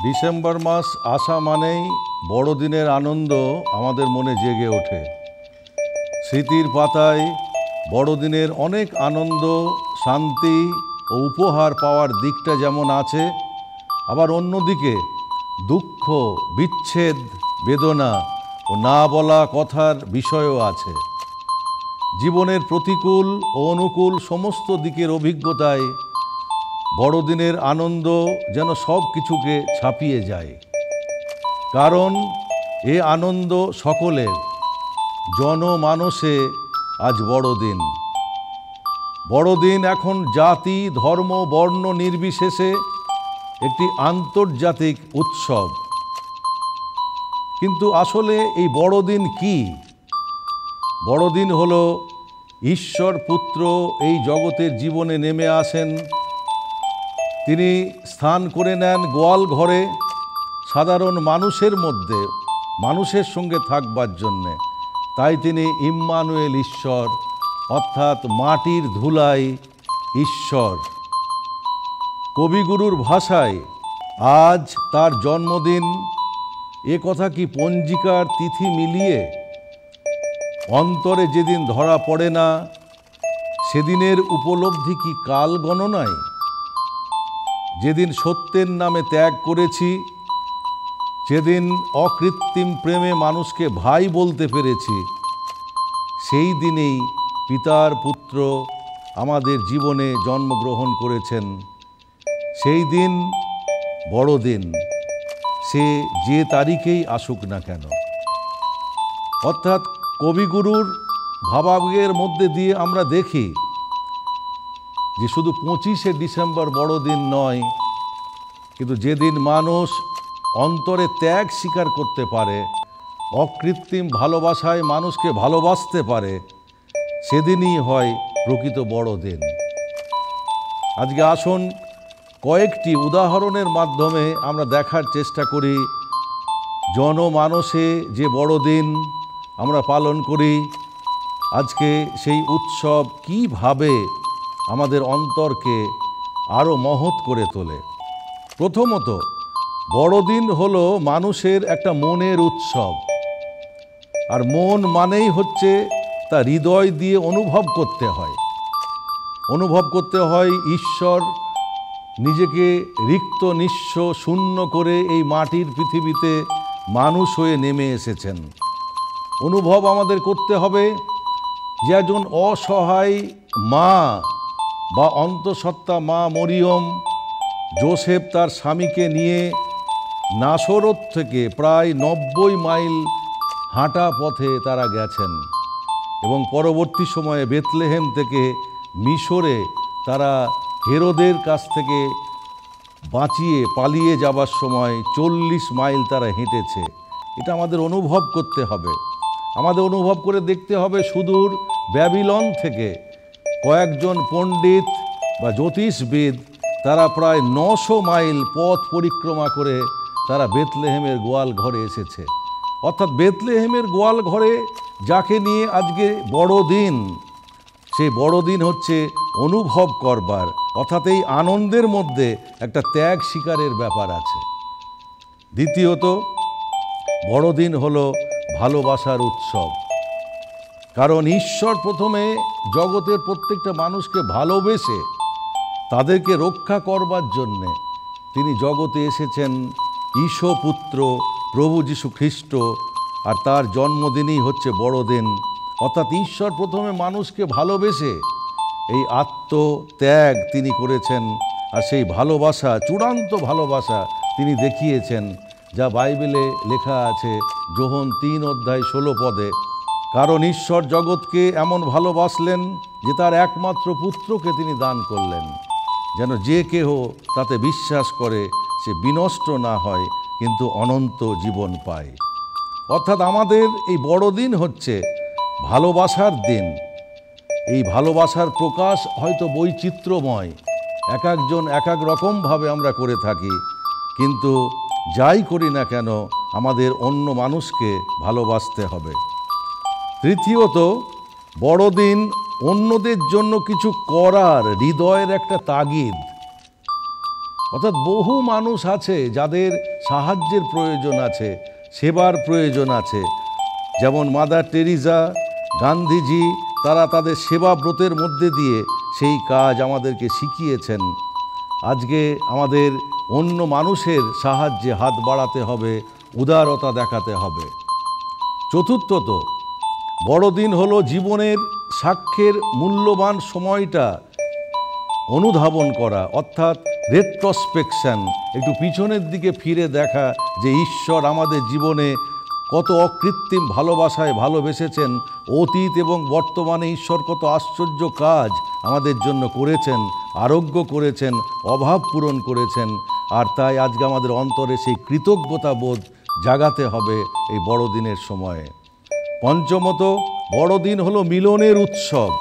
December মাস আসা মানেই বড়দিনের আনন্দ আমাদের মনে জেগে ওঠে। স্মৃতির পাতায় বড়দিনের অনেক আনন্দ, শান্তি ও উপহার পাওয়ার দিকটা যেমন আছে, আবার অন্যদিকে দুঃখ, বিচ্ছেদ, বেদনা ও না বলা কথার বিষয়ও আছে। জীবনের প্রতিকূল ও অনুকূল সমস্ত দিকের অভিজ্ঞতায় বড়দিনের আনন্দ যেন সব কিছুকে ছাপিয়ে যায়। কারণ এ আনন্দ সকলের, জনমানসে আজ বড়দিন। বড়দিন এখন জাতি, ধর্ম, বর্ণ নির্বিশেষে একটি আন্তর্জাতিক উৎসব। কিন্তু আসলে এই বড়দিন কি? বড়দিন হলো ঈশ্বর পুত্র এই জগতের জীবনে নেমে আসেন। তিনি স্থান করে নেন গোয়াল ঘরে, সাধারণ মানুষের মধ্যে, মানুষের সঙ্গে থাকবার জন্যে। তাই তিনি ইম্মানুয়েল ঈশ্বর, অর্থাৎ মাটির ধুলায় ঈশ্বর। কবিগুরুর ভাষায় আজ তার জন্মদিন, এ কথা কি পঞ্জিকার তিথি মিলিয়ে? অন্তরে যেদিন ধরা পড়ে না, সেদিনের উপলব্ধি কি কাল গণনায়? যেদিন সত্যের নামে ত্যাগ করেছি, যেদিন অকৃত্রিম প্রেমে মানুষকে ভাই বলতে পেরেছি, সেই দিনেই পিতার পুত্র আমাদের জীবনে জন্মগ্রহণ করেছেন। সেই দিন বড়দিন, সে যে তারিখেই আসুক না কেন। অর্থাৎ কবিগুরুর ভাবাবেগের মধ্যে দিয়ে আমরা দেখি যে শুধু 25শে ডিসেম্বর বড়দিন নয়, কিন্তু যেদিন মানুষ অন্তরে ত্যাগ স্বীকার করতে পারে, অকৃত্রিম ভালোবাসায় মানুষকে ভালোবাসতে পারে, সেদিনই হয় প্রকৃত বড়দিন। আজকে আসুন কয়েকটি উদাহরণের মাধ্যমে আমরা দেখার চেষ্টা করি জনমানসে যে বড়দিন আমরা পালন করি, আজকে সেই উৎসব কিভাবে আমাদের অন্তরকে আরও মহৎ করে তোলে। প্রথমত, বড়দিন হলো মানুষের একটা মনের উৎসব। আর মন মানেই হচ্ছে তা হৃদয় দিয়ে অনুভব করতে হয়। অনুভব করতে হয় ঈশ্বর নিজেকে রিক্ত, নিঃস্ব, শূন্য করে এই মাটির পৃথিবীতে মানুষ হয়ে নেমে এসেছেন। অনুভব আমাদের করতে হবে যে একজন অসহায় মা বা অন্তঃসত্ত্বা মা মরিয়ম, যোসেফ তার স্বামীকে নিয়ে নাসরত থেকে প্রায় 90 মাইল হাঁটা পথে তারা গেছেন এবং পরবর্তী সময়ে বেথলেহেম থেকে মিশরে তারা হেরোদের কাছ থেকে বাঁচিয়ে পালিয়ে যাবার সময় 40 মাইল তারা হেঁটেছে। এটা আমাদের অনুভব করতে হবে। আমাদের অনুভব করে দেখতে হবে সুদূর ব্যাবিলন থেকে কয়েকজন পণ্ডিত বা জ্যোতিষবিদ তারা প্রায় 900 মাইল পথ পরিক্রমা করে তারা বেথলেহেমের গোয়াল ঘরে এসেছে। অর্থাৎ বেথলেহেমের গোয়াল ঘরে যাকে নিয়ে আজকে বড়দিন, সেই বড়দিন হচ্ছে অনুভব করবার, অর্থাৎ এই আনন্দের মধ্যে একটা ত্যাগ স্বীকারের ব্যাপার আছে। দ্বিতীয়ত, বড়দিন হলো ভালোবাসার উৎসব। কারণ ঈশ্বর প্রথমে জগতের প্রত্যেকটা মানুষকে ভালোবেসে তাদেরকে রক্ষা করবার জন্যে তিনি জগতে এসেছেন ঈশপুত্র প্রভু যীশু খ্রিস্ট, আর তার জন্মদিনই হচ্ছে বড়দিন। অর্থাৎ ঈশ্বর প্রথমে মানুষকে ভালোবেসে এই আত্মত্যাগ তিনি করেছেন, আর সেই ভালোবাসা, চূড়ান্ত ভালোবাসা তিনি দেখিয়েছেন, যা বাইবেলে লেখা আছে যোহন 3:16 কারণ ঈশ্বর জগৎকে এমন ভালোবাসলেন যে তার একমাত্র পুত্রকে তিনি দান করলেন, যেন যে কেহ তাতে বিশ্বাস করে সে বিনষ্ট না হয় কিন্তু অনন্ত জীবন পায়। অর্থাৎ আমাদের এই বড়দিন হচ্ছে ভালোবাসার দিন। এই ভালোবাসার প্রকাশ হয়তো বৈচিত্র্যময়, এক একজন এক এক রকমভাবে আমরা করে থাকি, কিন্তু যাই করি না কেন আমাদের অন্য মানুষকে ভালোবাসতে হবে। তৃতীয়ত, বড়দিন অন্যদের জন্য কিছু করার হৃদয়ের একটা তাগিদ। অর্থাৎ বহু মানুষ আছে যাদের সাহায্যের প্রয়োজন আছে, সেবার প্রয়োজন আছে। যেমন মাদার টেরিজা, গান্ধীজি, তারা তাদের সেবা ব্রতের মধ্যে দিয়ে সেই কাজ আমাদেরকে শিখিয়েছেন। আজকে আমাদের অন্য মানুষের সাহায্যে হাত বাড়াতে হবে, উদারতা দেখাতে হবে। চতুর্থত, বড়দিন হলো জীবনের সাক্ষ্যের মূল্যবান সময়টা অনুধাবন করা, অর্থাৎ রেট্রোস্পেকশন, একটু পিছনের দিকে ফিরে দেখা যে ঈশ্বর আমাদের জীবনে কত অকৃত্রিম ভালোবাসায় ভালোবেসেছেন, অতীত এবং বর্তমানে ঈশ্বর কত আশ্চর্য কাজ আমাদের জন্য করেছেন, আরোগ্য করেছেন, অভাব পূরণ করেছেন। আর তাই আজকে আমাদের অন্তরে সেই কৃতজ্ঞতা বোধ জাগাতে হবে এই বড়দিনের সময়ে। পঞ্চমত, বড়দিন হলো মিলনের উৎসব।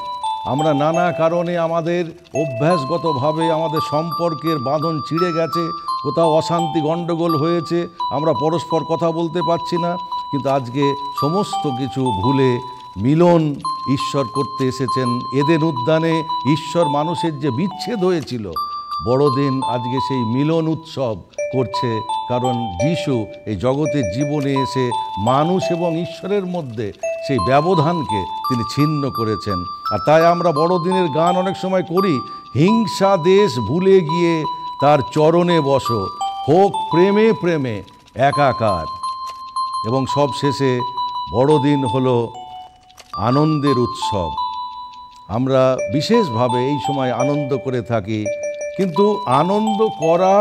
আমরা নানা কারণে আমাদের অভ্যাসগতভাবে আমাদের সম্পর্কের বাঁধন ছিঁড়ে গেছে, কোথাও অশান্তি গণ্ডগোল হয়েছে, আমরা পরস্পর কথা বলতে পারছি না, কিন্তু আজকে সমস্ত কিছু ভুলে মিলন ঈশ্বর করতে এসেছেন। এদেন উদ্যানে ঈশ্বর মানুষের যে বিচ্ছেদ হয়েছিল, বড়দিন আজকে সেই মিলন উৎসব করছে, কারণ যিশু এই জগতের জীবনে এসে মানুষ এবং ঈশ্বরের মধ্যে সেই ব্যবধানকে তিনি ছিন্ন করেছেন। আর তাই আমরা বড়দিনের গান অনেক সময় করি, হিংসা দেশ ভুলে গিয়ে তার চরণে বসো, হোক প্রেমে প্রেমে একাকার। এবং সব শেষে বড়দিন হলো আনন্দের উৎসব। আমরা বিশেষভাবে এই সময় আনন্দ করে থাকি, কিন্তু আনন্দ করা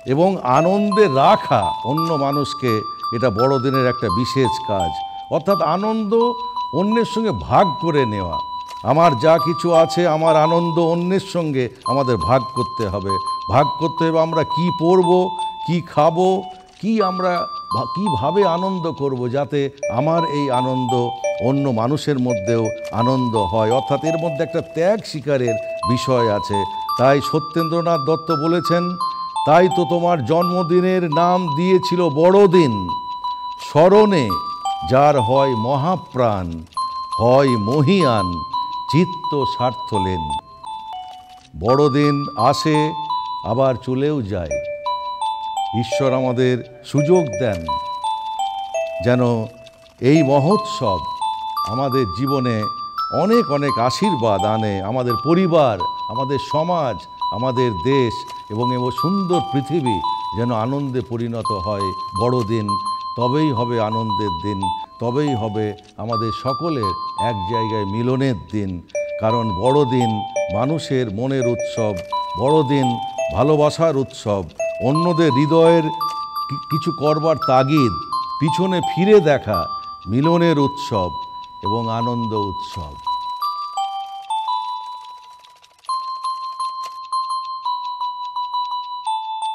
এবং আনন্দে রাখা অন্য মানুষকে, এটা বড়দিনের একটা বিশেষ কাজ। অর্থাৎ আনন্দ অন্যের সঙ্গে ভাগ করে নেওয়া। আমার যা কিছু আছে, আমার আনন্দ অন্যের সঙ্গে আমাদের ভাগ করতে হবে। ভাগ করতে হবে আমরা কি পরব, কি খাবো, আমরা কীভাবে আনন্দ করব, যাতে আমার এই আনন্দ অন্য মানুষের মধ্যেও আনন্দ হয়। অর্থাৎ এর মধ্যে একটা ত্যাগ স্বীকারের বিষয় আছে। তাই সত্যেন্দ্রনাথ দত্ত বলেছেন, তাই তো তোমার জন্মদিনের নাম দিয়েছিল বড়দিন, স্মরণে যার হয় মহাপ্রাণ, হয় মহিয়ান, চিত্ত স্বার্থলেন। বড়দিন আসে আবার চলেও যায়। ঈশ্বর আমাদের সুযোগ দেন যেন এই মহোৎসব আমাদের জীবনে অনেক অনেক আশীর্বাদ আনে, আমাদের পরিবার, আমাদের সমাজ, আমাদের দেশ এবং সুন্দর পৃথিবী যেন আনন্দে পরিণত হয়। বড়দিন তবেই হবে আনন্দের দিন, তবেই হবে আমাদের সকলের এক জায়গায় মিলনের দিন। কারণ বড়দিন মানুষের মনের উৎসব, বড়দিন ভালোবাসার উৎসব, অন্যদের হৃদয়ের কিছু করবার তাগিদ, পিছনে ফিরে দেখা, মিলনের উৎসব এবং আনন্দ উৎসব।